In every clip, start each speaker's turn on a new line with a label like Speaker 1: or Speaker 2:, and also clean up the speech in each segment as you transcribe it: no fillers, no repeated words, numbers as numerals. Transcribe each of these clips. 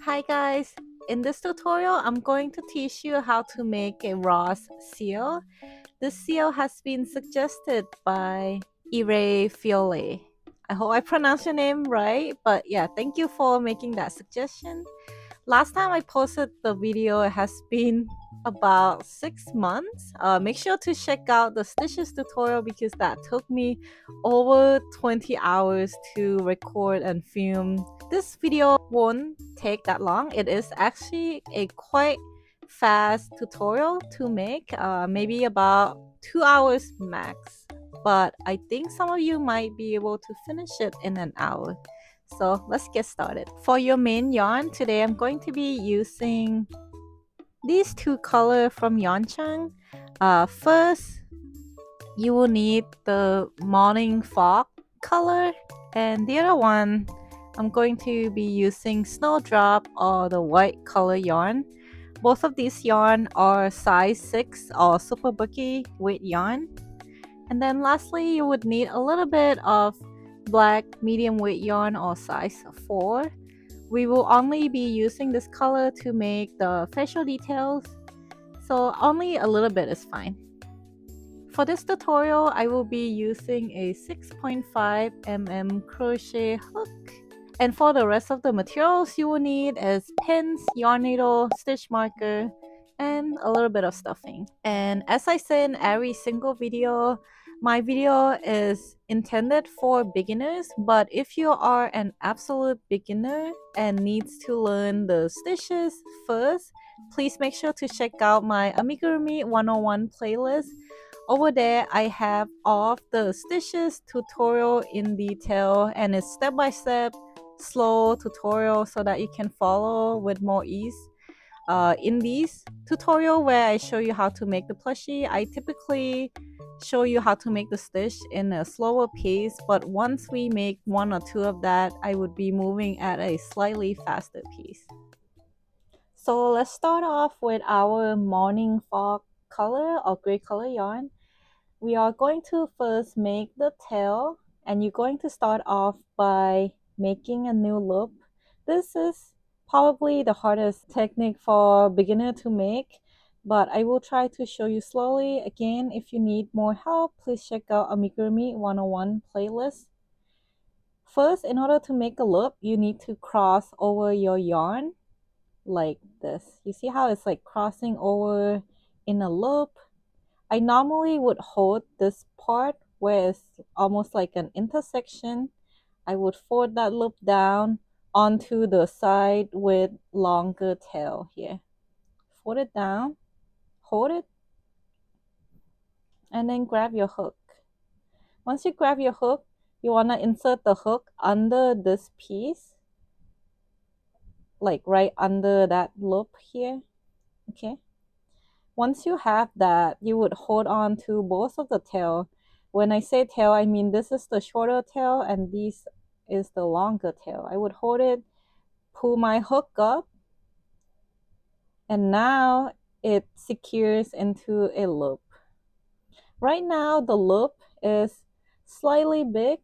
Speaker 1: Hi guys, in this tutorial I'm going to teach you how to make a rose seal. This seal has been suggested by Ire Fiole. I hope I pronounced your name right, but yeah, thank you for making that suggestion. Last time I posted the video, it has been about 6 months. Make sure to check out the stitches tutorial because that took me over 20 hours to record and film. This video won't take that long. It is actually a quite fast tutorial to make, maybe about 2 hours max. But I think some of you might be able to finish it in an hour. So let's get started. For your main yarn, today I'm going to be using these two colors from Yeonchang. First, you will need the morning fog color, and the other one I'm going to be using snowdrop or the white color yarn. Both of these yarn are size 6 or super bulky weight yarn. And then lastly, you would need a little bit of black medium weight yarn or size 4. We will only be using this color to make the facial details, so only a little bit is fine. For this tutorial, I will be using a 6.5 mm crochet hook. And for the rest of the materials you will need is pins, yarn needle, stitch marker, and a little bit of stuffing. And as I say in every single video, my video is intended for beginners, but if you are an absolute beginner and needs to learn the stitches first, please make sure to check out my Amigurumi 101 playlist. Over there, I have all of the stitches tutorial in detail, and it's step by step slow tutorial so that you can follow with more ease. In these tutorial where I show you how to make the plushie, I typically show you how to make the stitch in a slower pace, but once we make one or two of that, I would be moving at a slightly faster pace. So let's start off with our morning fog color or gray color yarn. We are going to first make the tail, and you're going to start off by making a new loop. This is probably the hardest technique for beginner to make, but I will try to show you slowly. Again, if you need more help, please check out Amigurumi 101 playlist. First, in order to make a loop, you need to cross over your yarn like this. You see how it's like crossing over in a loop? I normally would hold this part where it's almost like an intersection. I would fold that loop down onto the side with longer tail here. Fold it down, hold it, and then grab your hook. Once you grab your hook, you want to insert the hook under this piece, like right under that loop here. Okay. Once you have that, you would hold on to both of the tail. When I say tail, I mean this is the shorter tail and this is the longer tail. I would hold it, pull my hook up, and now it secures into a loop. Right now, the loop is slightly big.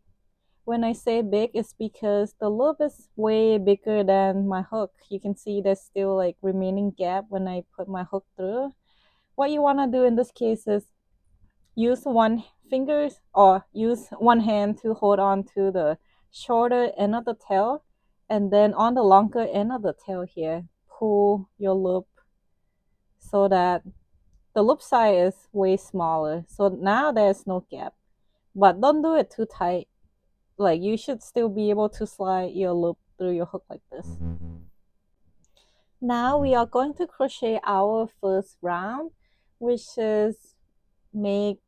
Speaker 1: When I say big, it's because the loop is way bigger than my hook. You can see there's still like remaining gap when I put my hook through. What you want to do in this case is use one fingers or use one hand to hold on to the shorter end of the tail, and then on the longer end of the tail here, pull your loop so that the loop size is way smaller. So now there's no gap, but don't do it too tight. Like you should still be able to slide your loop through your hook like this. Now we are going to crochet our first round, which is make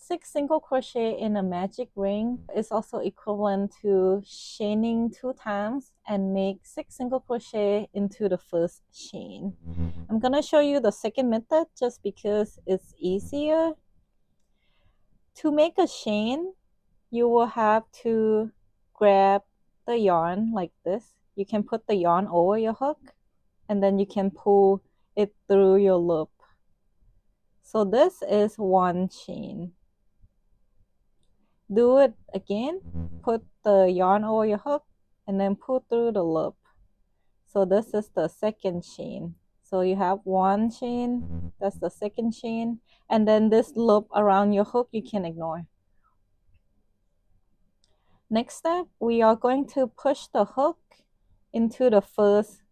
Speaker 1: 6 single crochet in a magic ring. Is also equivalent to chaining 2 times and make 6 single crochet into the first chain. I'm gonna show you the second method just because it's easier. To make a chain, you will have to grab the yarn like this. You can put the yarn over your hook and then you can pull it through your loop. So this is one chain. Do it again. Put the yarn over your hook and then pull through the loop. So this is the second chain. So you have one chain, that's the second chain, and then this loop around your hook you can ignore. Next step, we are going to push the hook into the first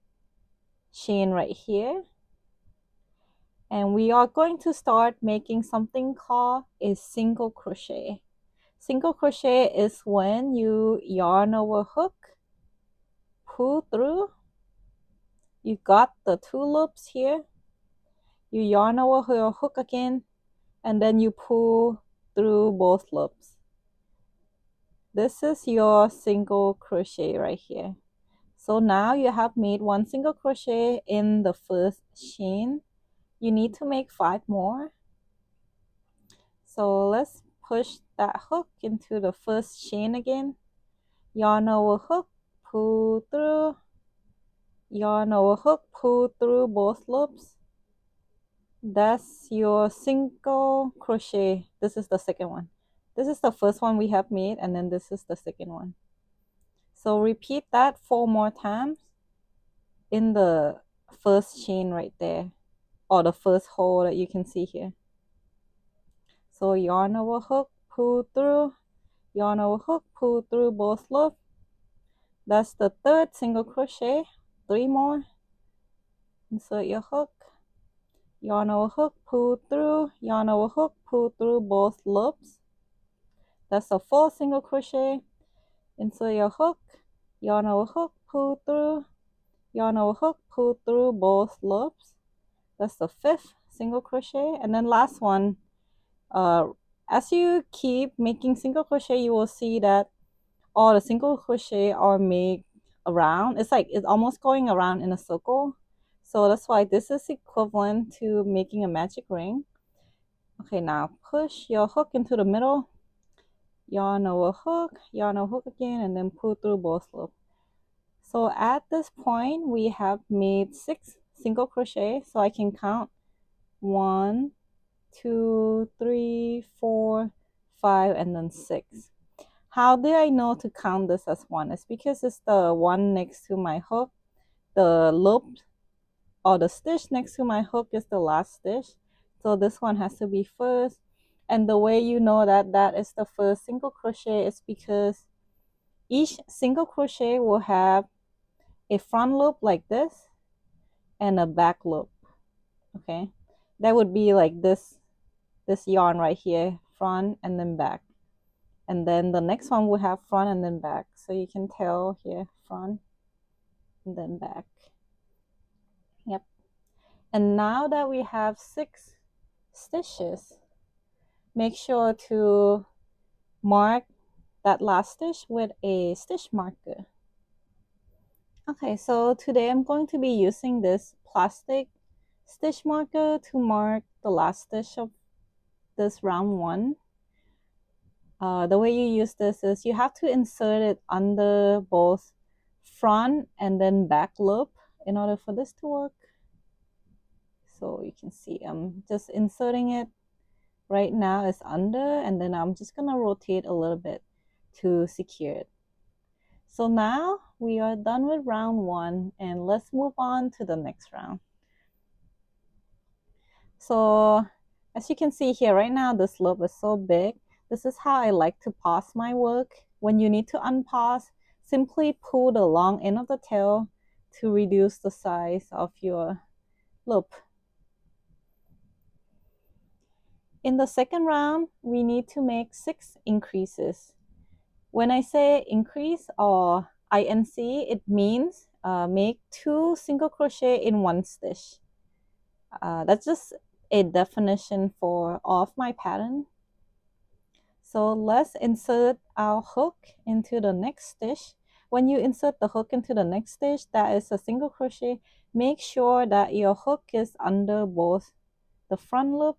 Speaker 1: chain right here, and we are going to start making something called a single crochet. Single crochet is when you yarn over hook, pull through, you got the two loops here, you yarn over your hook again, and then you pull through both loops. This is your single crochet right here. So now you have made one single crochet in the first chain. You need to make 5 more. So let's push that hook into the first chain again. Yarn over hook, pull through, yarn over hook, pull through both loops. That's your single crochet. This is the second one. This is the first one we have made, and then this is the second one. So repeat that 4 more times in the first chain right there, or the first hole that you can see here. So yarn over hook, pull through, yarn over hook, pull through both loops. That's the third single crochet. 3 more. Insert your hook, yarn over hook, pull through, yarn over hook, pull through both loops. That's a 4th single crochet. Insert your hook, yarn over hook, pull through, yarn over hook, pull through both loops. That's the 5th single crochet. And then last one, as you keep making single crochet, you will see that all the single crochet are made around. It's like it's almost going around in a circle. So that's why this is equivalent to making a magic ring. Okay, now push your hook into the middle, yarn over hook again, and then pull through both loops. So at this point, we have made 6 single crochet. So I can count 1, 2, 3, 4, 5, and then 6. How do I know to count this as 1? It's because it's the one next to my hook. The loop or the stitch next to my hook is the last stitch. So this one has to be first. And the way you know that that is the first single crochet is because each single crochet will have a front loop like this and a back loop. Okay, that would be like this yarn right here, front and then back. And then the next one will have front and then back. So you can tell here, front and then back. Yep. And now that we have 6 stitches, make sure to mark that last stitch with a stitch marker. Okay, so today I'm going to be using this plastic stitch marker to mark the last stitch of this round 1. The way you use this is you have to insert it under both front and then back loop in order for this to work. So you can see I'm just inserting it right now. It's under, and then I'm just gonna rotate a little bit to secure it. So now we are done with round 1, and let's move on to the next round. So as you can see here right now, this loop is so big. This is how I like to pause my work. When you need to unpause, simply pull the long end of the tail to reduce the size of your loop. In the second round, we need to make 6 increases. When I say increase or INC, it means make 2 single crochet in 1 stitch. That's just a definition for all of my pattern. So let's insert our hook into the next stitch. When you insert the hook into the next stitch, that is a single crochet. Make sure that your hook is under both the front loop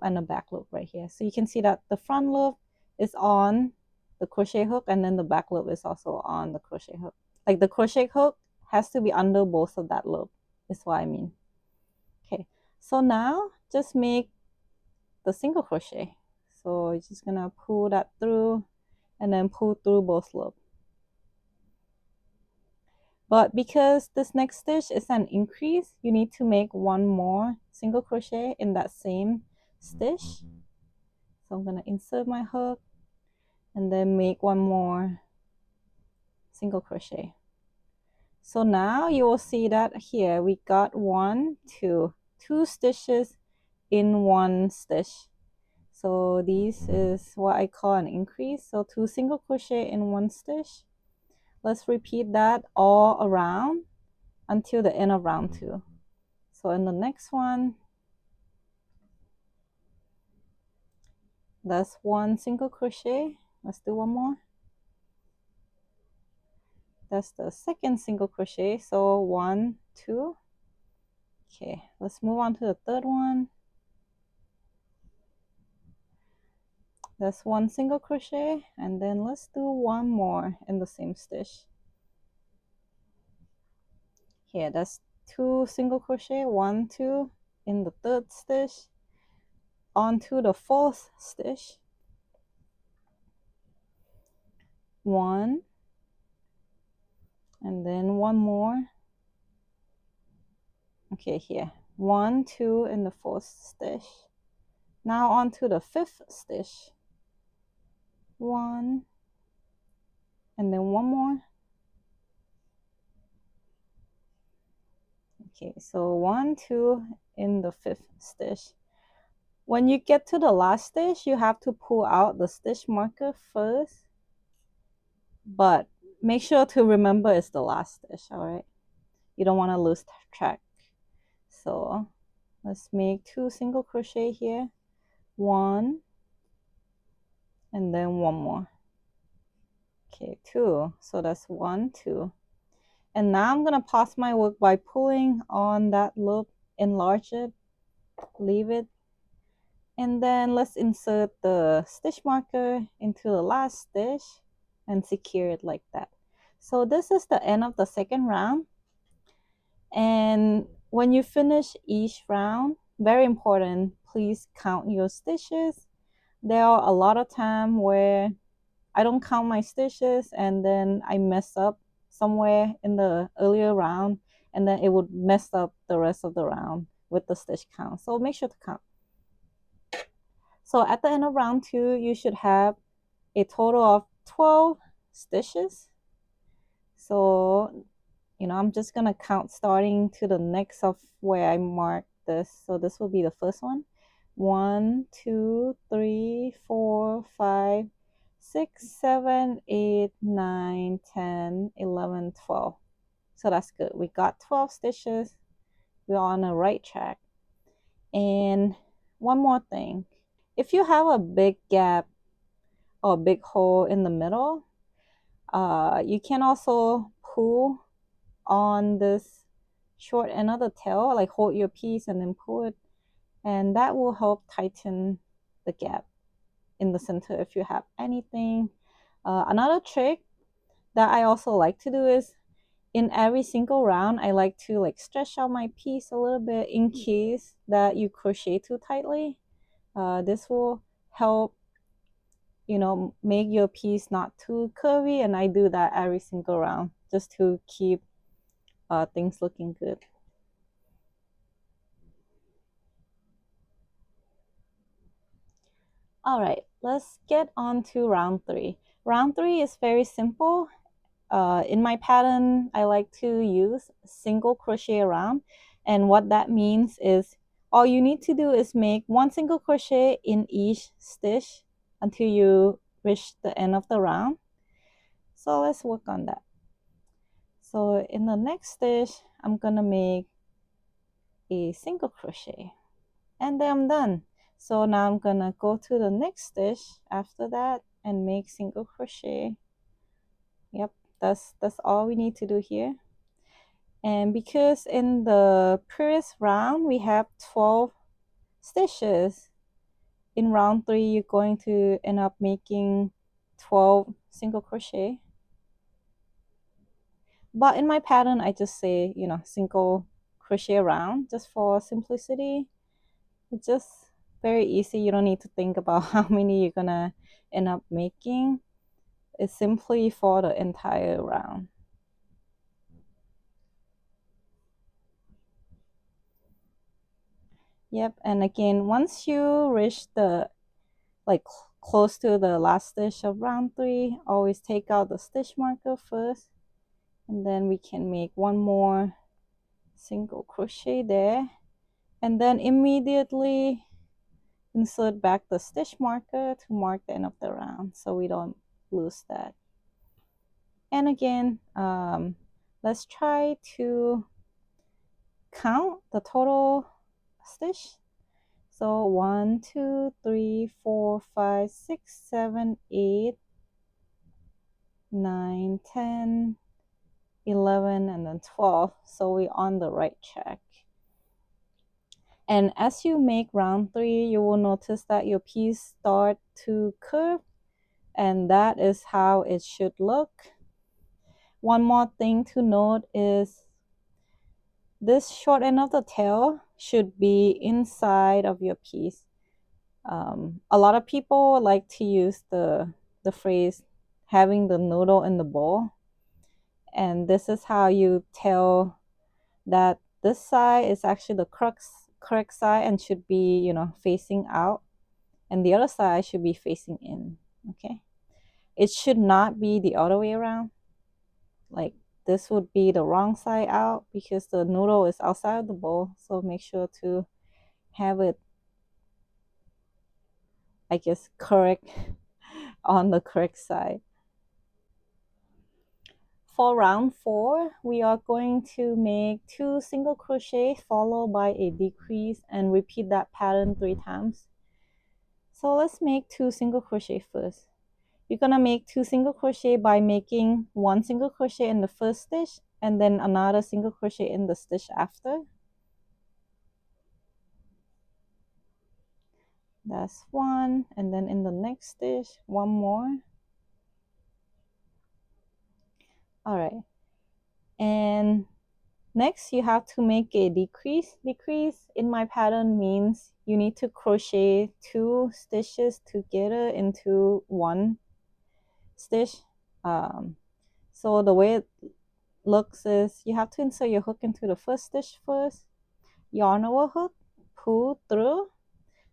Speaker 1: and the back loop right here. So you can see that the front loop is on the crochet hook, and then the back loop is also on the crochet hook. Like the crochet hook has to be under both of that loop, is what I mean. Okay, so now just make the single crochet. So you're just gonna pull that through and then pull through both loops. But because this next stitch is an increase, you need to make one more single crochet in that same stitch. So I'm going to insert my hook and then make one more single crochet. So now you will see that here we got two stitches in one stitch. So this is what I call an increase. So 2 single crochet in one stitch. Let's repeat that all around until the end of round 2. So in the next one, that's 1 single crochet. Let's do one more. That's the second single crochet. So 1, 2. Okay, let's move on to the third one. That's 1 single crochet, and then let's do one more in the same stitch. Here, that's 2 single crochet, 1, 2 in the third stitch, onto the fourth stitch, 1, and then one more. Okay, here, 1, 2 in the fourth stitch. Now onto the fifth stitch, 1, and then one more. Okay, so 1, 2 in the fifth stitch. When you get to the last stitch, you have to pull out the stitch marker first, but make sure to remember it's the last stitch, all right? You don't want to lose track. So let's make 2 single crochet here, 1, and then one more. Okay, 2. So that's 1, 2. And now I'm gonna pause my work by pulling on that loop, enlarge it, leave it, and then let's insert the stitch marker into the last stitch and secure it like that. So this is the end of the second round. And when you finish each round, very important, please count your stitches. There are a lot of times where I don't count my stitches and then I mess up somewhere in the earlier round, and then it would mess up the rest of the round with the stitch count. So make sure to count. So at the end of round 2, you should have a total of 12 stitches. So, I'm just gonna count starting to the next of where I marked this. So this will be the first one. 1, 2, 3, 4, 5, 6, 7, 8, 9, 10, 11, 12. So that's good. We got 12 stitches. We're on the right track. And one more thing. If you have a big gap or a big hole in the middle, you can also pull on this short end of the tail, like hold your piece and then pull it, and that will help tighten the gap in the center if you have anything. Another trick that I also like to do is in every single round, I like to stretch out my piece a little bit in case that you crochet too tightly. This will help make your piece not too curvy, and I do that every single round just to keep things looking good. All right, let's get on to round 3. Round 3 is very simple. In my pattern, I like to use single crochet around, and what that means is all you need to do is make 1 single crochet in each stitch until you reach the end of the round. So let's work on that. So in the next stitch, I'm gonna make a single crochet, and then I'm done. So now I'm gonna go to the next stitch after that and make single crochet. Yep, that's all we need to do here. And because in the previous round we have 12 stitches, in round 3 you're going to end up making 12 single crochet. But in my pattern I just say single crochet around just for simplicity. It's just very easy. You don't need to think about how many you're gonna end up making. It's simply for the entire round. Yep, and again, once you reach the like close to the last stitch of round 3, always take out the stitch marker first, and then we can make one more single crochet there, and then immediately insert back the stitch marker to mark the end of the round so we don't lose that. And again, let's try to count the total stitch. So 1, 2, 3, 4, 5, 6, 7, 8, 9, 10, 11, and then 12. So we're on the right track. And as you make round 3, you will notice that your piece start to curve, and that is how it should look. One more thing to note is this short end of the tail should be inside of your piece. A lot of people like to use the phrase having the noodle in the bowl, and this is how you tell that this side is actually the correct side and should be, you know, facing out, and the other side should be facing in. Okay, it should not be the other way around. Like this would be the wrong side out because the noodle is outside of the bowl, so make sure to have it, I guess, correct on the correct side. For round 4, we are going to make 2 single crochet followed by a decrease and repeat that pattern 3 times. So let's make 2 single crochet first. You're gonna make 2 single crochet by making 1 single crochet in the first stitch and then another single crochet in the stitch after. That's 1, and then in the next stitch, 1 more. All right, and next you have to make a decrease. Decrease in my pattern means you need to crochet 2 stitches together into 1 stitch. So the way it looks is you have to insert your hook into the first stitch first, yarn over hook, pull through.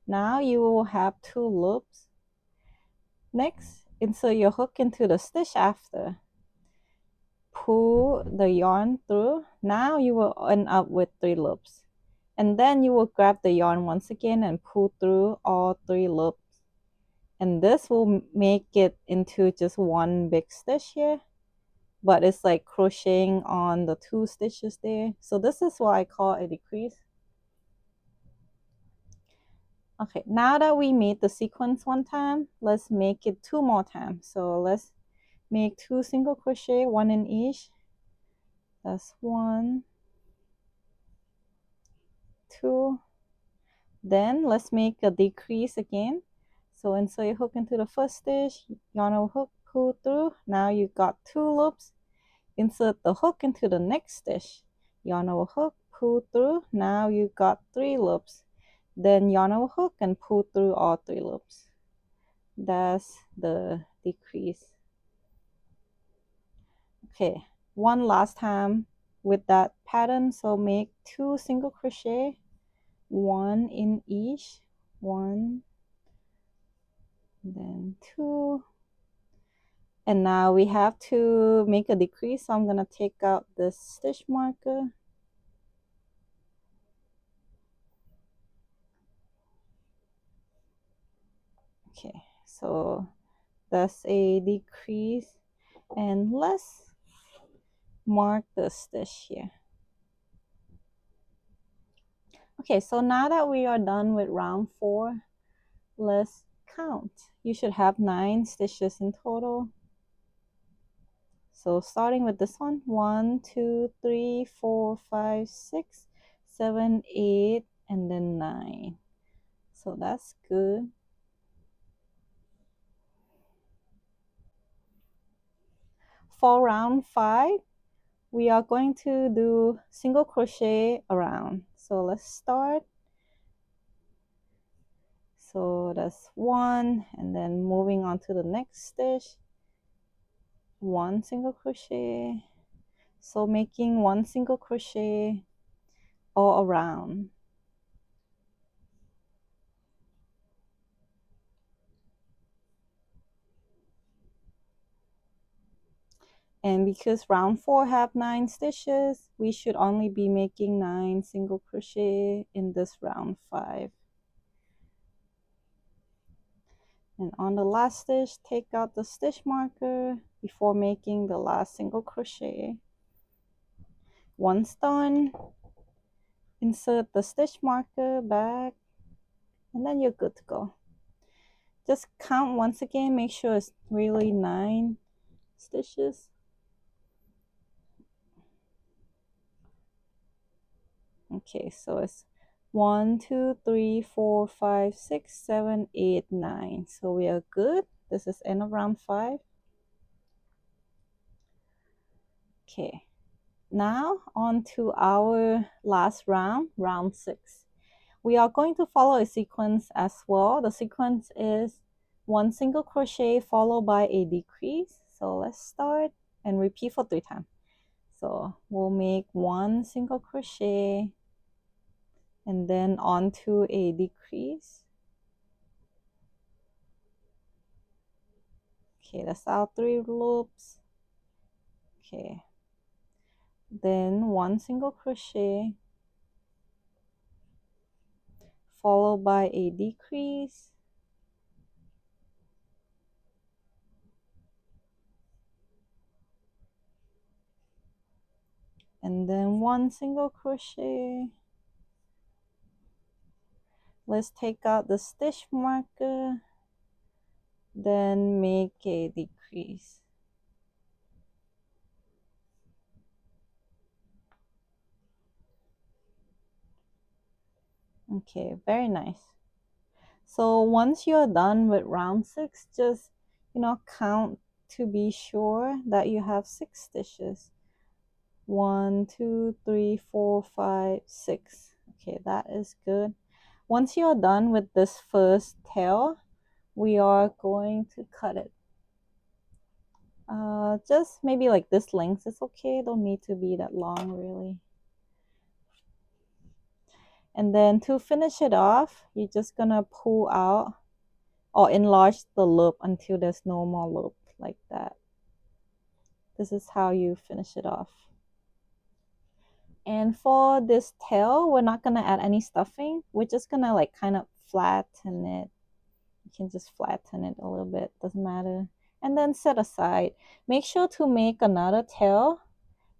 Speaker 1: Now you will have 2 loops. Next, insert your hook into the stitch after, pull the yarn through. Now you will end up with 3 loops, and then you will grab the yarn once again and pull through all 3 loops, and this will make it into just 1 big stitch here, but it's like crocheting on the 2 stitches there. So this is what I call a decrease. Okay, now that we made the sequence 1 time, let's make it 2 more times. So let's make 2 single crochet, 1 in each. That's 1, 2. Then let's make a decrease again. So insert your hook into the first stitch, yarn over hook, pull through. Now you got 2 loops. Insert the hook into the next stitch, yarn over hook, pull through. Now you got 3 loops. Then yarn over hook and pull through all 3 loops. That's the decrease. Okay, one last time with that pattern. So make 2 single crochet, 1 in each, 1, then 2, and now we have to make a decrease. So I'm gonna take out this stitch marker. Okay, so that's a decrease, and let's mark the stitch here. Okay, so now that we are done with round 4, let's count. You should have 9 stitches in total. So starting with this one, 1, 2, 3, 4, 5, 6, 7, 8, and then 9. So that's good. For round 5, we are going to do single crochet around. So let's start. So that's 1, and then moving on to the next stitch, 1 single crochet. So making 1 single crochet all around. And because round 4 have 9 stitches, we should only be making 9 single crochet in this round 5. And on the last stitch, take out the stitch marker before making the last single crochet. Once done, insert the stitch marker back, and then you're good to go. Just count once again, make sure it's really 9 stitches. Okay, so it's 1, 2, 3, 4, 5, 6, 7, 8, 9. So we are good. This is end of round 5. Okay, now on to our last round, round 6. We are going to follow a sequence as well. The sequence is 1 single crochet followed by a decrease. So let's start and repeat for 3 times. So we'll make 1 single crochet and then onto a decrease. Okay, that's our 3 loops. Okay, then 1 single crochet followed by a decrease, and then 1 single crochet. Let's take out the stitch marker, then make a decrease. Okay, very nice. So once you're done with round 6, just count to be sure that you have 6 stitches. 1, 2, 3, 4, 5, 6. Okay, that is good. Once you're done with this first tail, we are going to cut it. Just maybe like this length is okay. Don't need to be that long really. And then to finish it off, you're just gonna pull out or enlarge the loop until there's no more loop, like that. This is how you finish it off. And for this tail, we're not gonna add any stuffing. We're just gonna like kind of flatten it. You can just flatten it a little bit, doesn't matter. And then set aside. Make sure to make another tail.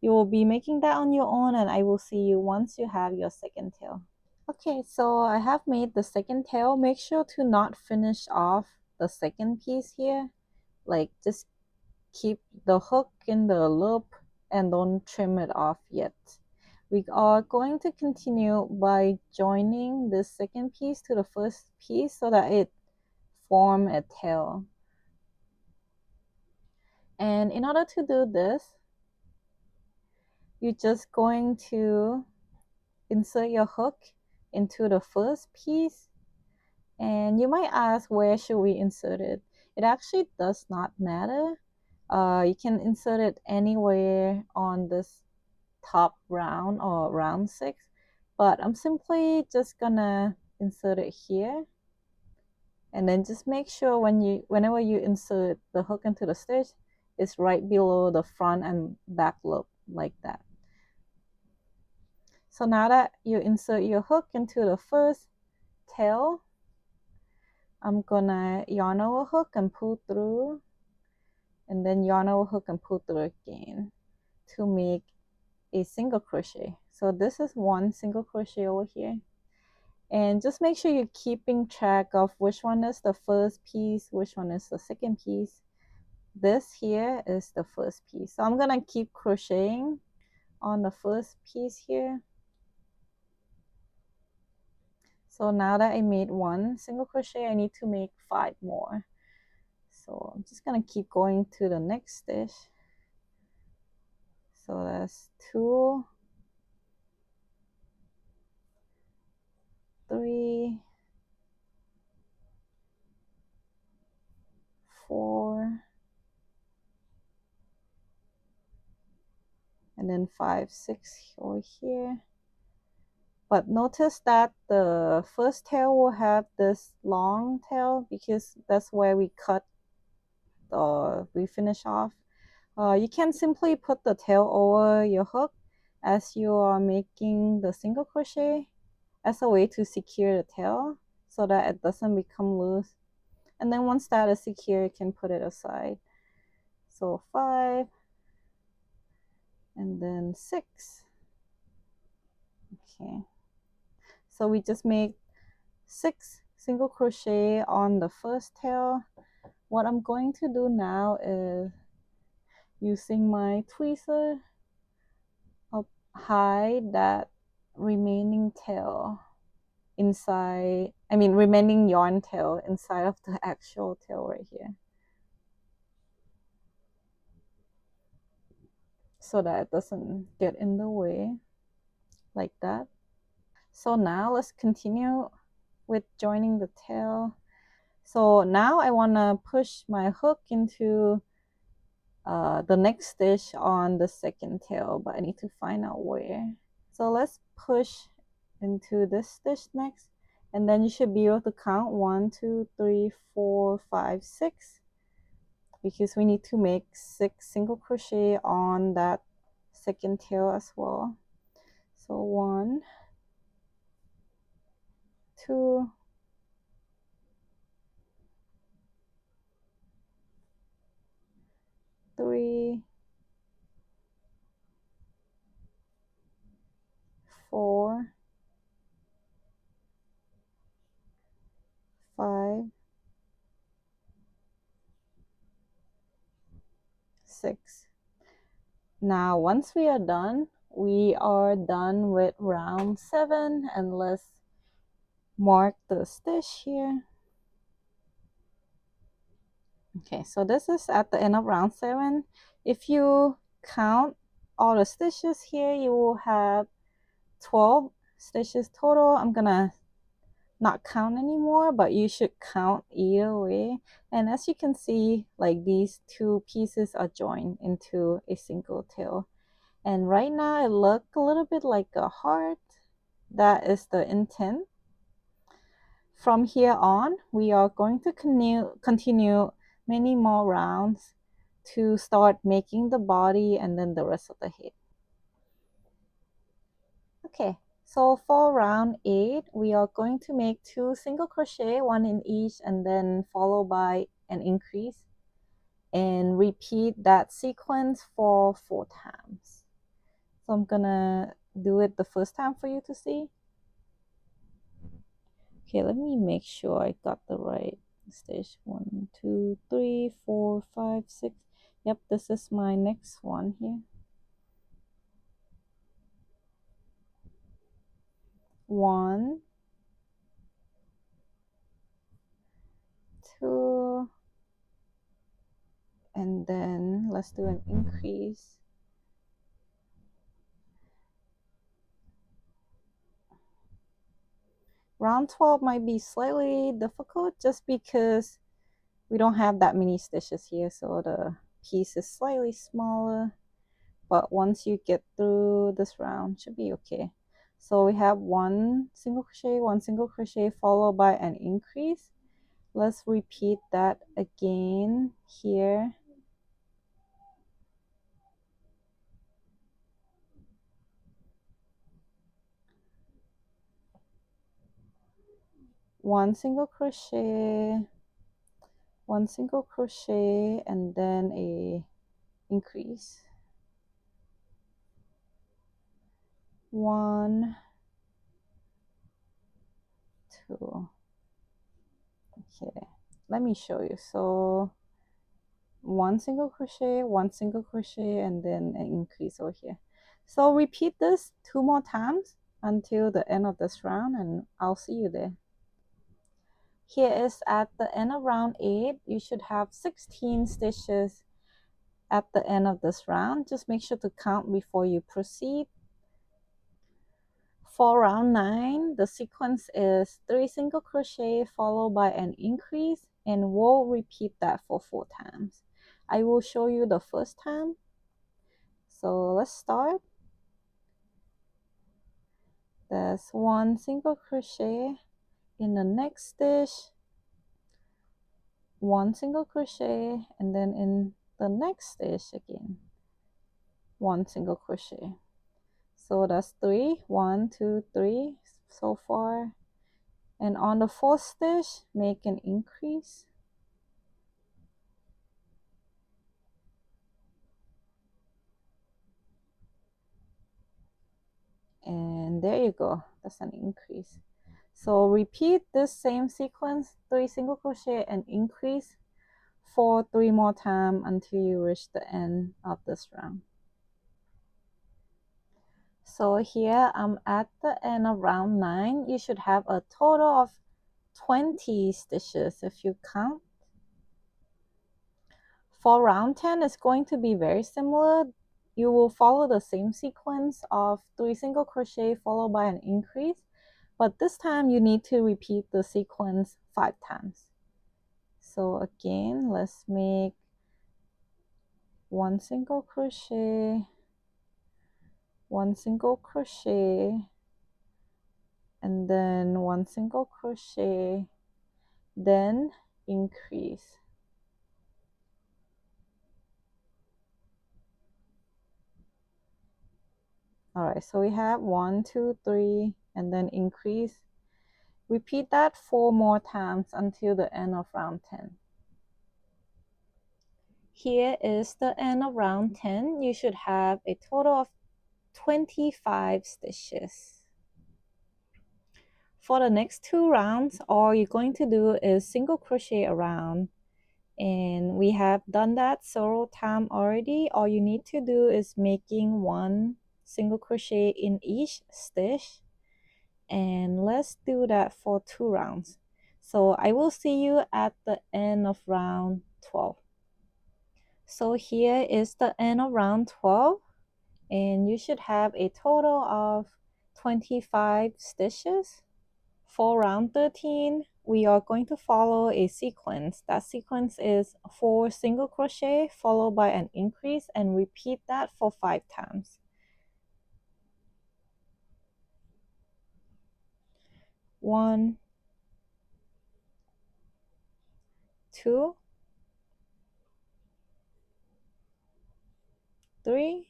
Speaker 1: You will be making that on your own, and I will see you once you have your second tail. Okay, so I have made the second tail. Make sure to not finish off the second piece here. Like just keep the hook in the loop and don't trim it off yet. We are going to continue by joining the second piece to the first piece so that it form a tail. And in order to do this, you're just going to insert your hook into the first piece. And you might ask, where should we insert it? It actually does not matter. You can insert it anywhere on this top round or round 6, but I'm simply just gonna insert it here. And then just make sure whenever you insert the hook into the stitch, it's right below the front and back loop, like that. So now that you insert your hook into the first tail, I'm gonna yarn over hook and pull through, and then yarn over hook and pull through again to make a single crochet. So this is 1 single crochet over here. And just make sure you're keeping track of which one is the first piece, which one is the second piece. This here is the first piece. So I'm gonna keep crocheting on the first piece here. So now that I made 1 single crochet, I need to make 5 more. So I'm just gonna keep going to the next stitch. So that's 2, 3, 4, and then 5, 6 over here. But notice that the first tail will have this long tail because that's where we cut or we finish off. You can simply put the tail over your hook as you are making the single crochet as a way to secure the tail so that it doesn't become loose. And then once that is secure, you can put it aside. So 5 and then 6. Okay, so we just made 6 single crochet on the first tail. What I'm going to do now is using my tweezer, I'll hide that remaining tail inside, remaining yarn tail inside of the actual tail right here, so that it doesn't get in the way, like that. So now let's continue with joining the tail. So now I want to push my hook into the next stitch on the second tail, but I need to find out where. So let's push into this stitch next, and then you should be able to count 1, 2, 3, 4, 5, 6, because we need to make 6 single crochet on that second tail as well. So 1, 2, 3, 4, 5, 6. Now once we are done with round 7, and let's mark the stitch here. Okay, so this is at the end of round 7. If you count all the stitches here, you will have 12 stitches total. I'm gonna not count anymore, but you should count either way. And as you can see, like, these two pieces are joined into a single tail. And right now it looks a little bit like a heart. That is the intent. From here on, we are going to continue many more rounds to start making the body and then the rest of the head. Okay, so for round 8, we are going to make 2 single crochet, 1 in each, and then followed by an increase, and repeat that sequence for 4 times. So I'm gonna do it the first time for you to see. Okay, let me make sure I got the right stitch. 1, 2, 3, 4, 5, 6. Yep, this is my next one here. 1, 2, and then let's do an increase. Round 12 might be slightly difficult just because we don't have that many stitches here, so the piece is slightly smaller. But once you get through this round, should be okay. So we have 1 single crochet, 1 single crochet, followed by an increase. Let's repeat that again here. One single crochet, 1 single crochet, and then a increase. 1, 2. Okay, let me show you. So 1 single crochet, 1 single crochet, and then an increase over here. So repeat this 2 more times until the end of this round, and I'll see you there. Here is at the end of round 8. You should have 16 stitches at the end of this round. Just make sure to count before you proceed. For round 9, the sequence is 3 single crochet followed by an increase, and we'll repeat that for 4 times. I will show you the first time. So let's start. There's 1 single crochet in the next stitch, 1 single crochet, and then in the next stitch again, 1 single crochet. So that's 3, 1, 2, 3 so far. And on the 4th stitch, make an increase. And there you go, that's an increase. So repeat this same sequence, 3 single crochet and increase for 3 more times until you reach the end of this round. So here I'm at the end of round 9. You should have a total of 20 stitches if you count. For round 10, it's going to be very similar. You will follow the same sequence of 3 single crochet followed by an increase, but this time you need to repeat the sequence 5 times. So again, let's make 1 single crochet, 1 single crochet, and then 1 single crochet, then increase. All right, so we have 1, 2, 3, and then increase. Repeat that 4 more times until the end of round 10. Here is the end of round 10. You should have a total of 25 stitches. For the next 2 rounds, all you're going to do is single crochet around, and we have done that several times already. All you need to do is making 1 single crochet in each stitch, and let's do that for 2 rounds. So I will see you at the end of round 12. So here is the end of round 12, and you should have a total of 25 stitches. For round 13, we are going to follow a sequence. That sequence is 4 single crochet followed by an increase, and repeat that for 5 times. 1, 2, 3,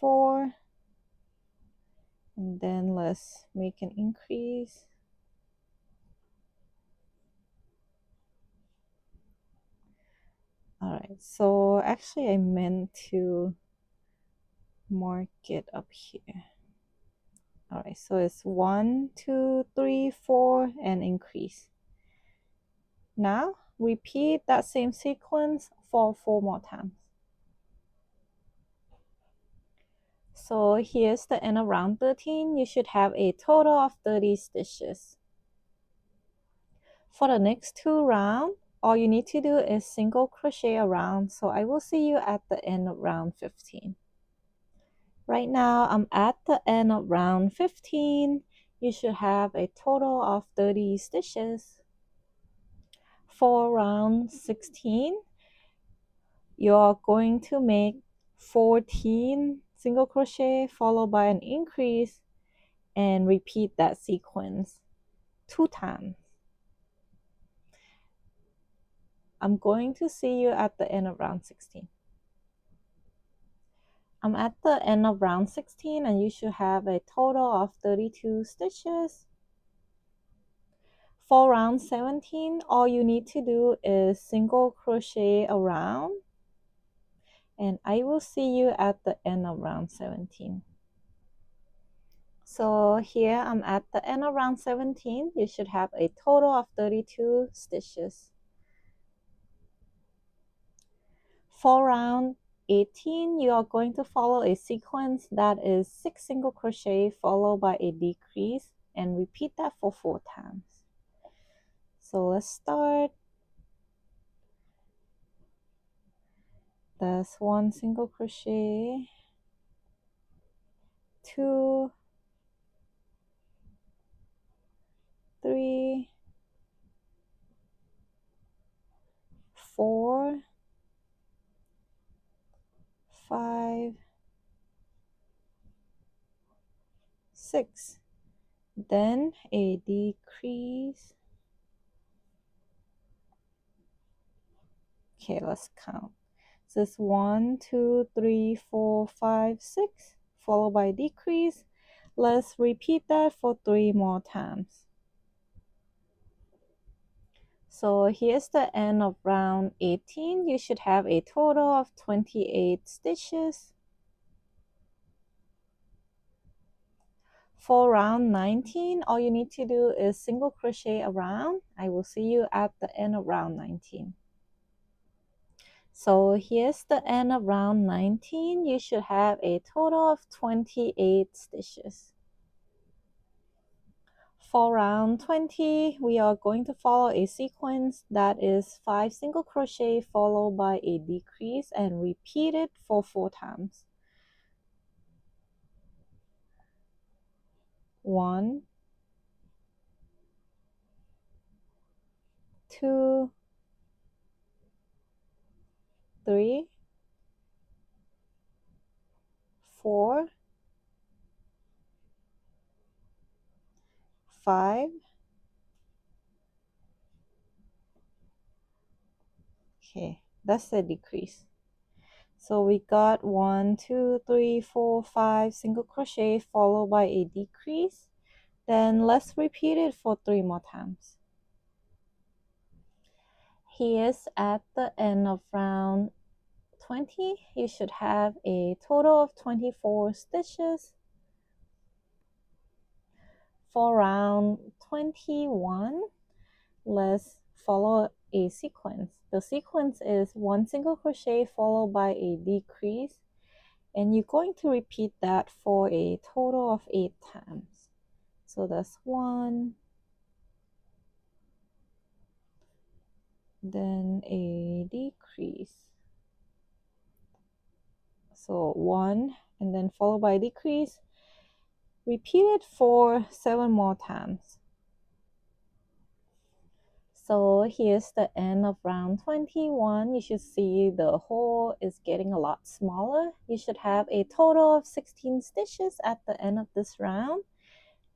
Speaker 1: 4, and then let's make an increase. All right, so actually I meant to mark it up here. All right, so it's 1, 2, 3, 4, and increase. Now repeat that same sequence for 4 more times. So here's the end of round 13. You should have a total of 30 stitches. For the next 2 rounds, all you need to do is single crochet around. So I will see you at the end of round 15. Right now I'm at the end of round 15. You should have a total of 30 stitches. For round 16, you're going to make 14 single crochet followed by an increase, and repeat that sequence 2 times. I'm going to see you at the end of round 16. I'm at the end of round 16, and you should have a total of 32 stitches. For round 17, all you need to do is single crochet around, and I will see you at the end of round 17. So here I'm at the end of round 17. You should have a total of 32 stitches. For round 18, you are going to follow a sequence that is 6 single crochet followed by a decrease, and repeat that for 4 times. So let's start. That's 1 single crochet, 2, 3, 4, 5, 6, then a decrease, Okay, let's count. So it's 1, 2, 3, 4, 5, 6, followed by decrease. Let's repeat that for 3 more times. So here's the end of round 18. You should have a total of 28 stitches. For round 19, all you need to do is single crochet around. I will see you at the end of round 19. So here's the end of round 19. You should have a total of 28 stitches. For round 20, we are going to follow a sequence that is 5 single crochet followed by a decrease and repeat it for 4 times. 1, 2, 3, 4, 5. Okay, that's the decrease. So we got 1, 2, 3, 4, 5 single crochet followed by a decrease. Then let's repeat it for 3 more times. Here's at the end of round 20. You should have a total of 24 stitches. For round 21, let's follow a sequence. The sequence is 1 single crochet followed by a decrease, and you're going to repeat that for a total of 8 times. So that's 1, then a decrease. So 1 and then followed by a decrease. Repeat it for 7 more times. So here's the end of round 21. You should see the hole is getting a lot smaller. You should have a total of 16 stitches at the end of this round.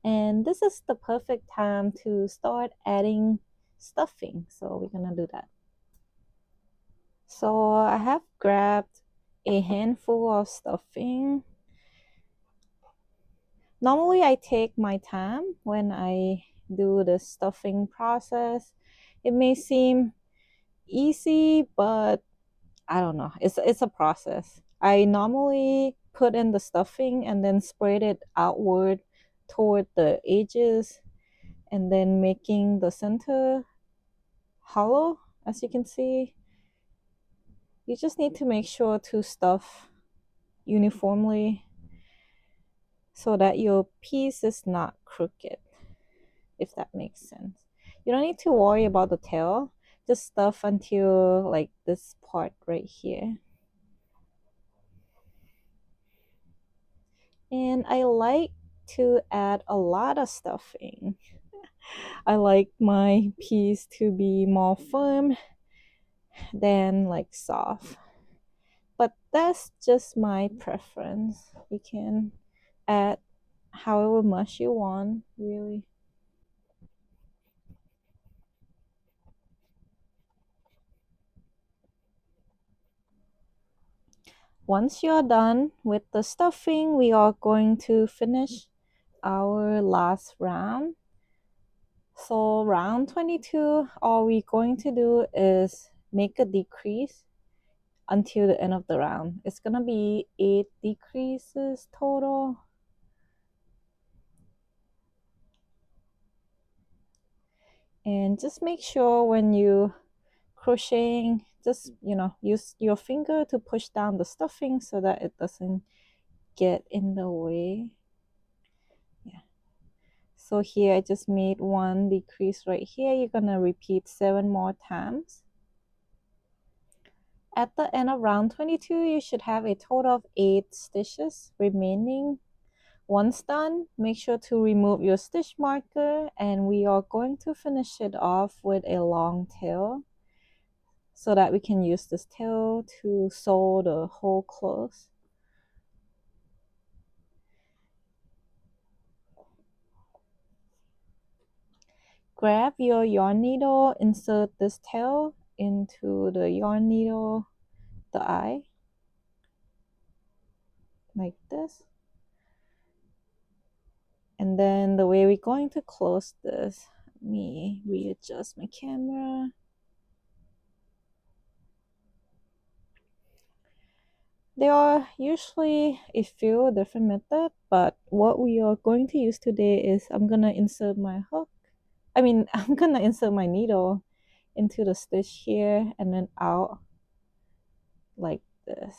Speaker 1: And this is the perfect time to start adding stuffing. So we're gonna do that. So I have grabbed a handful of stuffing. Normally I take my time when I do the stuffing process. It may seem easy, but I don't know. It's a process. I normally put in the stuffing and then spread it outward toward the edges and then making the center hollow. As you can see, you just need to make sure to stuff uniformly so that your piece is not crooked, if that makes sense. You don't need to worry about the tail. Just stuff until like this part right here. And I like to add a lot of stuffing. I like my piece to be more firm than like soft. But that's just my preference. You can add however much you want, really. Once you're done with the stuffing, we are going to finish our last round. So round 22, all we're going to do is make a decrease until the end of the round. It's gonna be 8 decreases total. And just make sure when you crocheting, just use your finger to push down the stuffing so that it doesn't get in the way. Yeah. So here I just made 1 decrease right here. You're gonna repeat 7 more times. At the end of round 22, you should have a total of 8 stitches remaining. Once done, make sure to remove your stitch marker, and we are going to finish it off with a long tail so that we can use this tail to sew the hole close. Grab your yarn needle, insert this tail into the yarn needle, the eye, like this. And then the way we're going to close this, let me readjust my camera. There are usually a few different methods, but what we are going to use today is I'm gonna insert my hook. I'm gonna insert my needle into the stitch here and then out like this.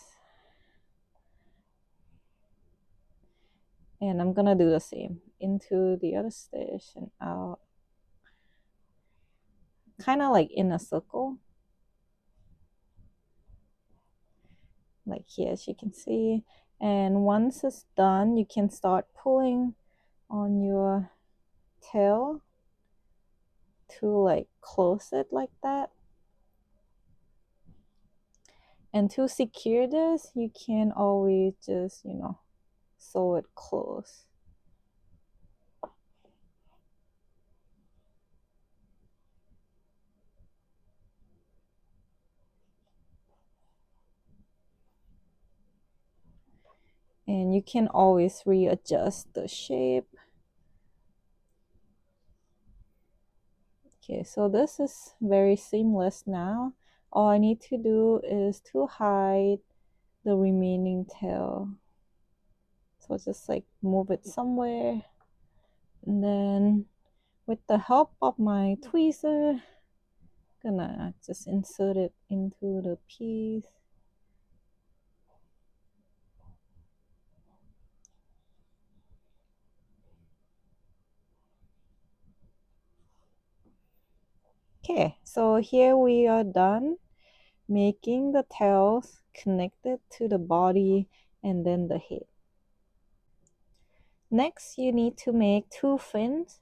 Speaker 1: And I'm gonna do the same into the other stitch and out, kind of like in a circle, like here, as you can see. And once it's done, you can start pulling on your tail to like close it like that. And to secure this, you can always just, sew it close. And you can always readjust the shape. Okay, so this is very seamless now. All I need to do is to hide the remaining tail. So just like move it somewhere. And then with the help of my tweezer, gonna just insert it into the piece. Okay, so here we are done making the tails connected to the body and then the head. Next, you need to make two fins.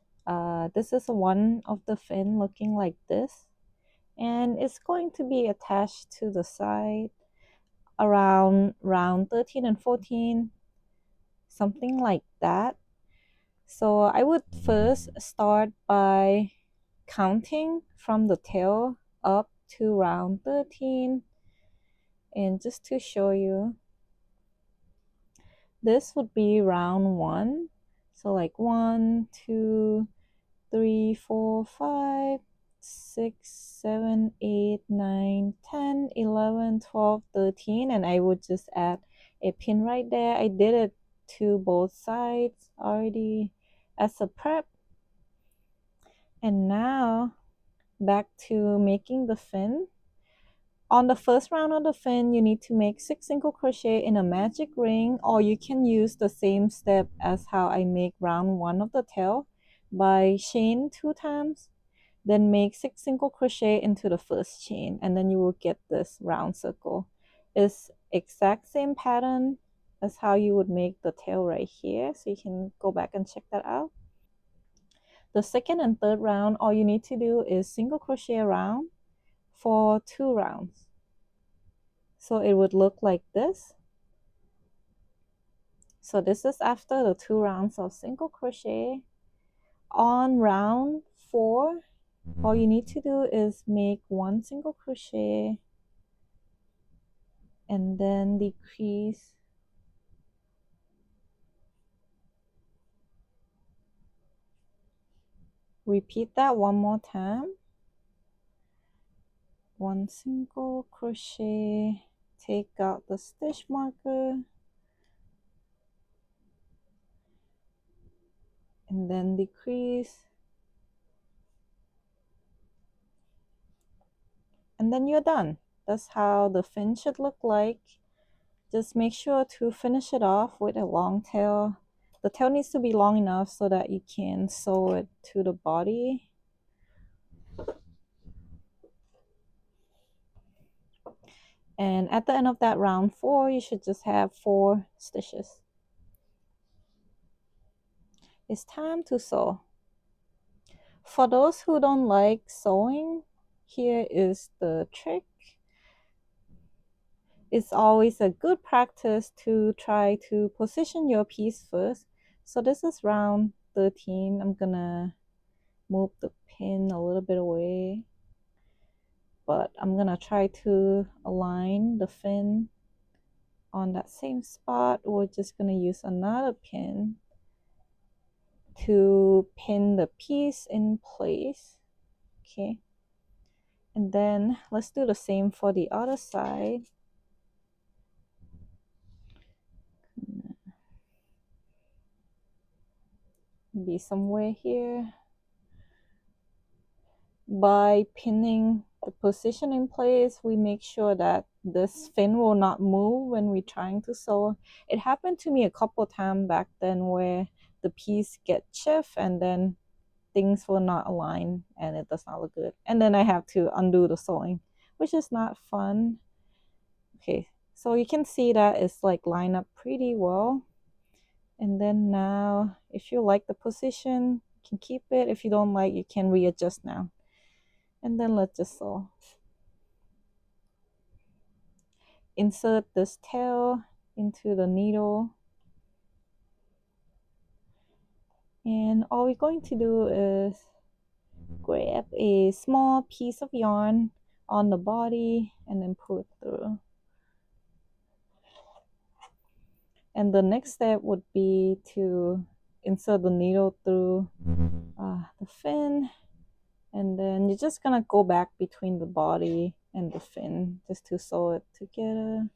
Speaker 1: This is one of the fin looking like this, and it's going to be attached to the side around round 13 and 14, something like that. So I would first start by counting from the tail up to round 13. And just to show you, this would be round 1. So like 1, 2, 3, 4, 5, 6, 7, 8, 9, 10, 11, 12, 13. And I would just add a pin right there. I did it to both sides already as a prep. And now back to making the fin. On the first round of the fin, you need to make 6 single crochet in a magic ring, or you can use the same step as how I make round 1 of the tail by chain 2 times, then make 6 single crochet into the first chain, and then you will get this round circle. It's exact same pattern as how you would make the tail right here, so you can go back and check that out. The second and third round, all you need to do is single crochet around for 2 rounds. So it would look like this. So this is after the 2 rounds of single crochet. On round 4, all you need to do is make 1 single crochet and then decrease. Repeat that one more time. 1 single crochet, take out the stitch marker, and then decrease. And then you're done. That's how the fin should look like. Just make sure to finish it off with a long tail. The tail needs to be long enough so that you can sew it to the body. And at the end of that round 4, you should just have 4 stitches. It's time to sew. For those who don't like sewing, here is the trick. It's always a good practice to try to position your piece first. So this is round 13. I'm gonna move the pin a little bit away. but I'm gonna try to align the fin on that same spot. We're just gonna use another pin to pin the piece in place. Okay, and then let's do the same for the other side. Maybe somewhere here. By pinning the position in place, we make sure that this fin will not move when we're trying to sew. It happened to me a couple times back then where the piece get stiff and then things will not align and it does not look good. And then I have to undo the sewing, which is not fun. Okay, so you can see that it's like lined up pretty well. And then now, if you like the position, you can keep it. If you don't like, you can readjust now. And then let's just sew. Insert this tail into the needle. And all we're going to do is grab a small piece of yarn on the body and then pull it through. And the next step would be to insert the needle through the fin, and then you're just gonna go back between the body and the fin just to sew it together.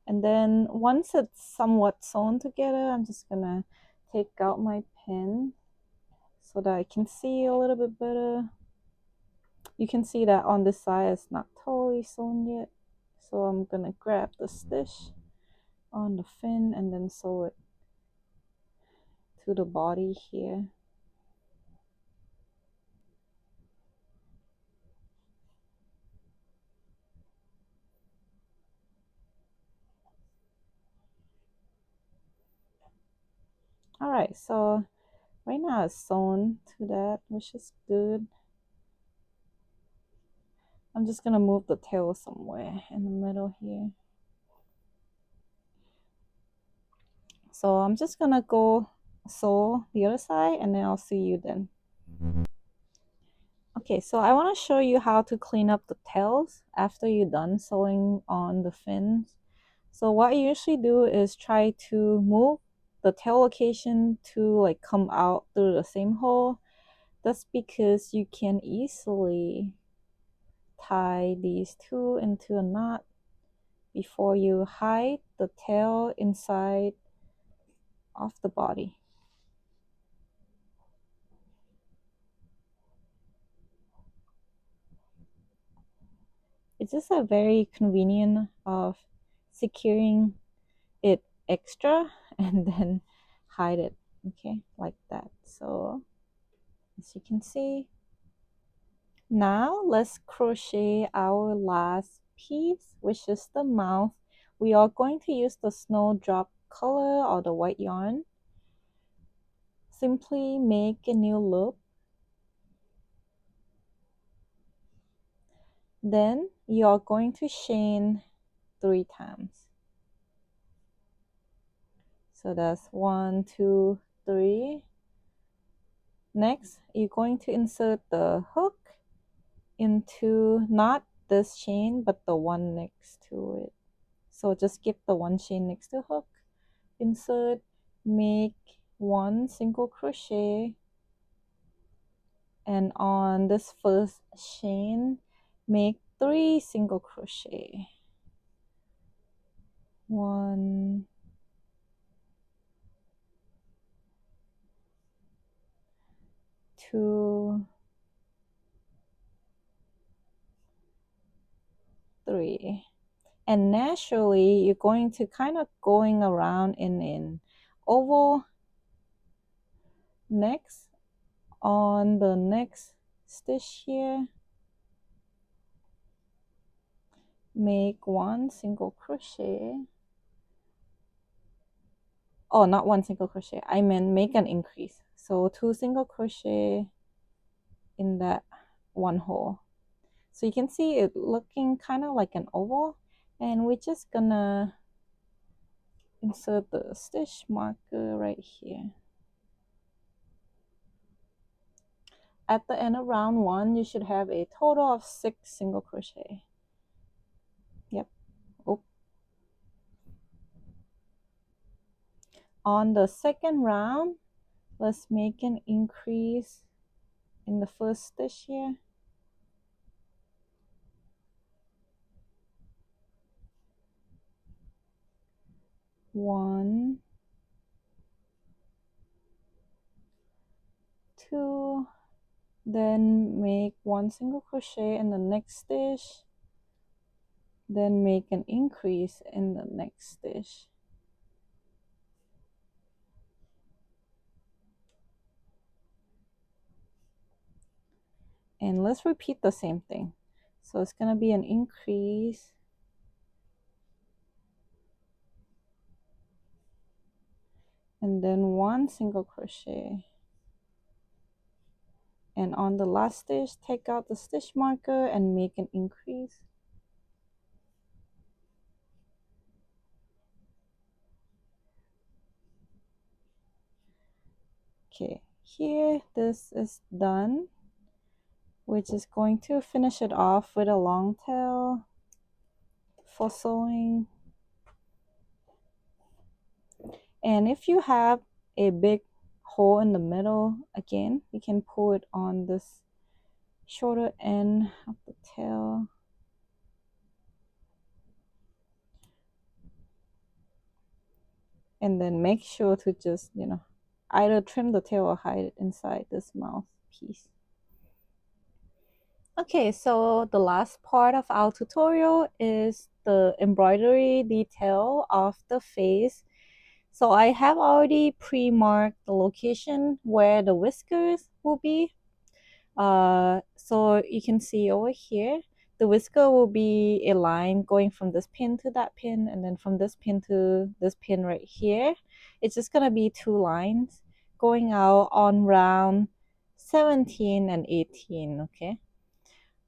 Speaker 1: And then once it's somewhat sewn together, I'm just gonna take out my pin so that I can see a little bit better. You can see that on this side it's not totally sewn yet. So I'm gonna grab the stitch on the fin and then sew it to the body here. All right, so right now it's sewn to that, which is good. I'm just gonna move the tail somewhere in the middle here. So I'm just gonna go sew the other side and then I'll see you then. Okay, so I want to show you how to clean up the tails after you're done sewing on the fins. So what I usually do is try to move the tail location to like come out through the same hole. That's because you can easily tie these two into a knot before you hide the tail inside of the body. It's just a very convenient of securing it extra and then hide it, okay, like that. So as you can see, now let's crochet our last piece, which is the mouth. We are going to use the snowdrop color or the white yarn. Simply make a new loop, then you are going to chain 3 times. So that's 1, 2, 3. Next, you're going to insert the hook into not this chain but the one next to it. So just skip the one chain next to hook, insert, make 1 single crochet, and on this first chain make 3 single crochet. 1, 2, 3. And naturally you're going to kind of going around in an oval. Next, on the next stitch here, make 1 single crochet. Oh, not 1 single crochet, I meant make an increase. So 2 single crochet in that one hole. So you can see it looking kind of like an oval, and we're just gonna insert the stitch marker right here. At the end of round 1, you should have a total of 6 single crochet. Yep. Oh. On the second round, let's make an increase in the first stitch here. 1, 2, then make 1 single crochet in the next stitch, then make an increase in the next stitch. And let's repeat the same thing. So it's going to be an increase, and then 1 single crochet. And on the last stitch, take out the stitch marker and make an increase. Okay, here this is done. We're just going to finish it off with a long tail for sewing. And if you have a big hole in the middle, again, you can pull it on this shorter end of the tail. And then make sure to just, either trim the tail or hide it inside this mouthpiece. Okay, so the last part of our tutorial is the embroidery detail of the face. So I have already pre-marked the location where the whiskers will be. So you can see over here, the whisker will be a line going from this pin to that pin, and then from this pin to this pin right here. It's just gonna be 2 lines going out on round 17 and 18, okay?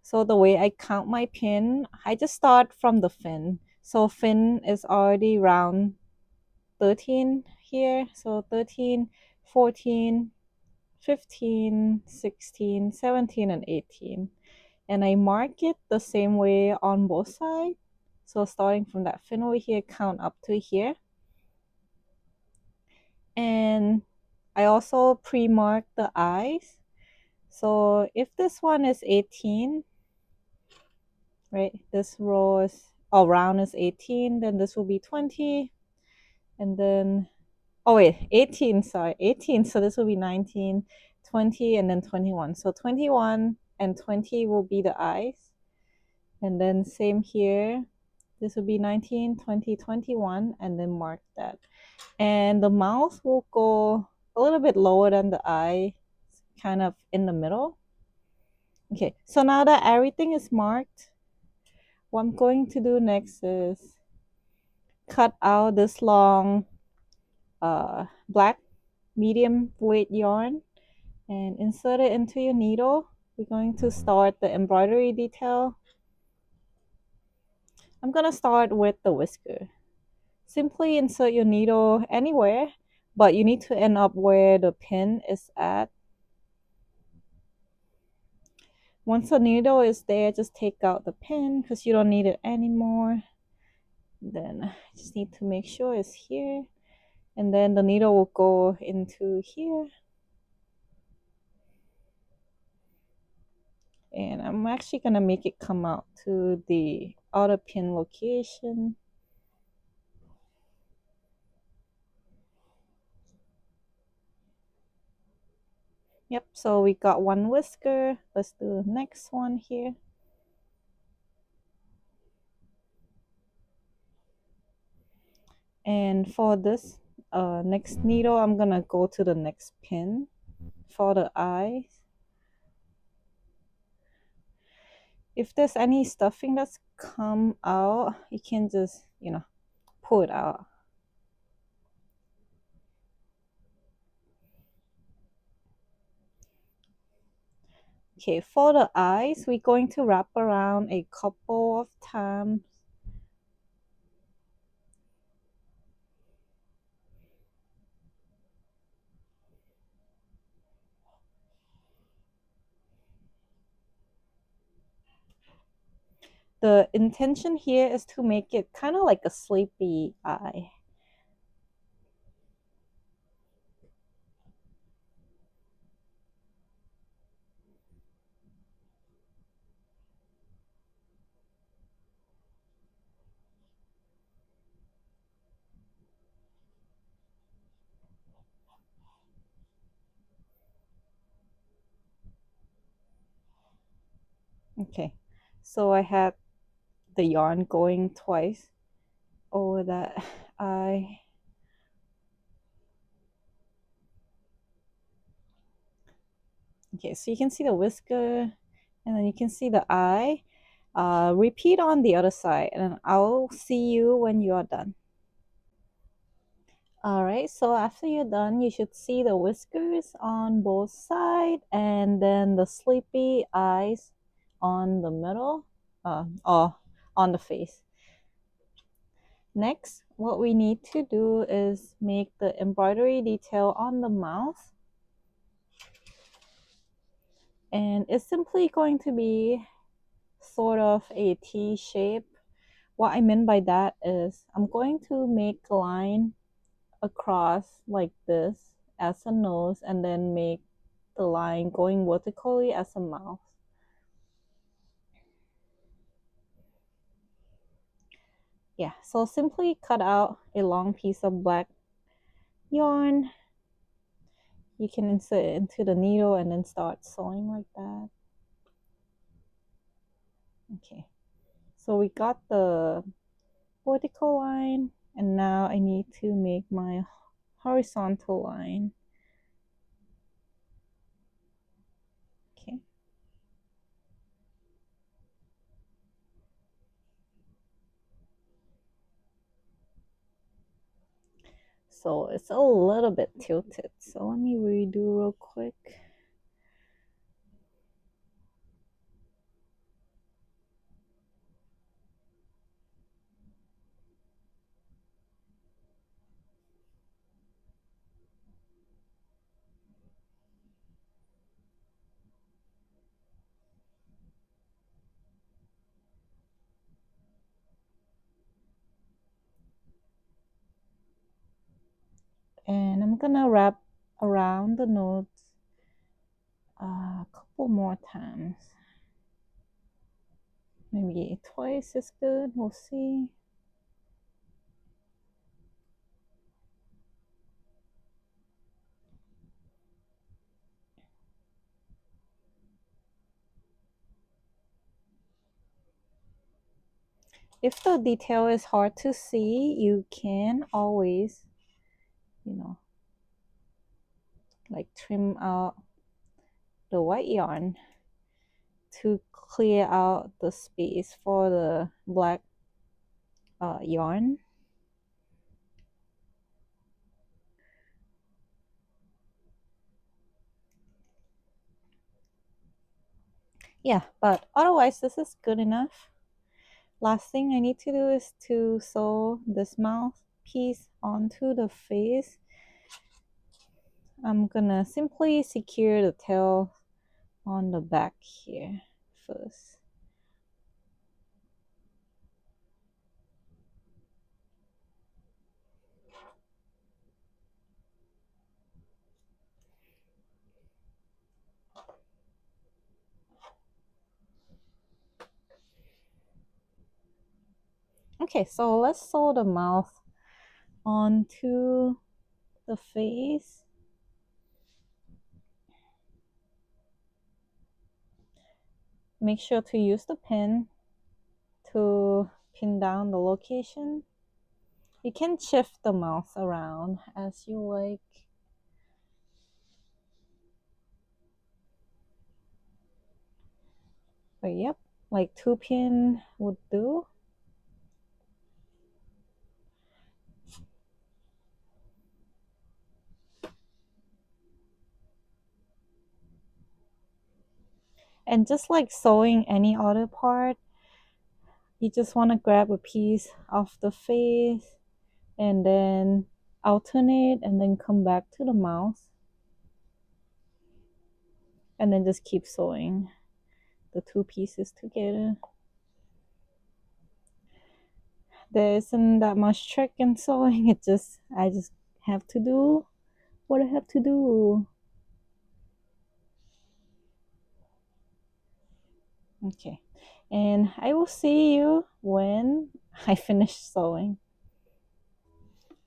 Speaker 1: So the way I count my pin, I just start from the fin. So fin is already round 13 here. So 13, 14, 15, 16, 17, and 18. And I mark it the same way on both sides. So starting from that fin over here, count up to here. And I also pre-mark the eyes. So if this one is 18, right, this row is, round is 18, then this will be 20. And then, 18, sorry, 18. So this will be 19, 20, and then 21. So 21 and 20 will be the eyes. And then same here. This will be 19, 20, 21, and then mark that. And the mouth will go a little bit lower than the eye, kind of in the middle. Okay, so now that everything is marked, what I'm going to do next is cut out this long black medium weight yarn and insert it into your needle. We're going to start the embroidery detail. I'm gonna start with the whisker. Simply insert your needle anywhere, but you need to end up where the pin is at. Once the needle is there, just take out the pin because you don't need it anymore. Then I just need to make sure it's here, and then the needle will go into here. And I'm actually gonna make it come out to the outer pin location. Yep, so we got one whisker. Let's do the next one here. And for this next needle, I'm gonna go to the next pin for the eyes. If there's any stuffing that's come out, you can just, pull it out. Okay, for the eyes, we're going to wrap around a couple of times. The intention here is to make it kind of like a sleepy eye. Okay, so I had the yarn going twice over that eye. Okay, so you can see the whisker and then you can see the eye. Repeat on the other side and I'll see you when you are done. Alright, so after you're done, you should see the whiskers on both sides and then the sleepy eyes on the middle, or on the face. Next, what we need to do is make the embroidery detail on the mouth. And it's simply going to be sort of a T shape. What I mean by that is I'm going to make a line across like this as a nose and then make the line going vertically as a mouth. Yeah, so simply cut out a long piece of black yarn. You can insert it into the needle and then start sewing like that. Okay, so we got the vertical line and now I need to make my horizontal line. Okay. So it's a little bit tilted. So let me redo real quick. And I'm gonna wrap around the notes a couple more times. Maybe twice is good, we'll see. If the detail is hard to see, you can always, like trim out the white yarn to clear out the space for the black yarn. Yeah, but otherwise this is good enough. Last thing I need to do is to sew this mouth piece onto the face. I'm gonna simply secure the tail on the back here first. Okay, so let's sew the mouth onto the face. Make sure to use the pin to pin down the location. You can shift the mouth around as you like. But yep, like 2 pin would do. And just like sewing any other part, you just want to grab a piece of the face and then alternate and then come back to the mouth and then just keep sewing the two pieces together. There isn't that much trick in sewing. I just have to do what I have to do. Okay, and I will see you when I finish sewing.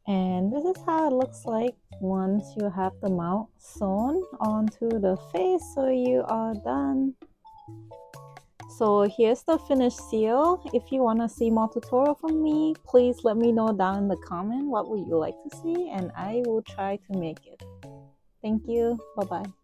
Speaker 1: And this is how it looks like once you have the mouth sewn onto the face, so you are done. So here's the finished seal. If you want to see more tutorial from me, please let me know down in the comment what would you like to see, and I will try to make it. Thank you. Bye bye.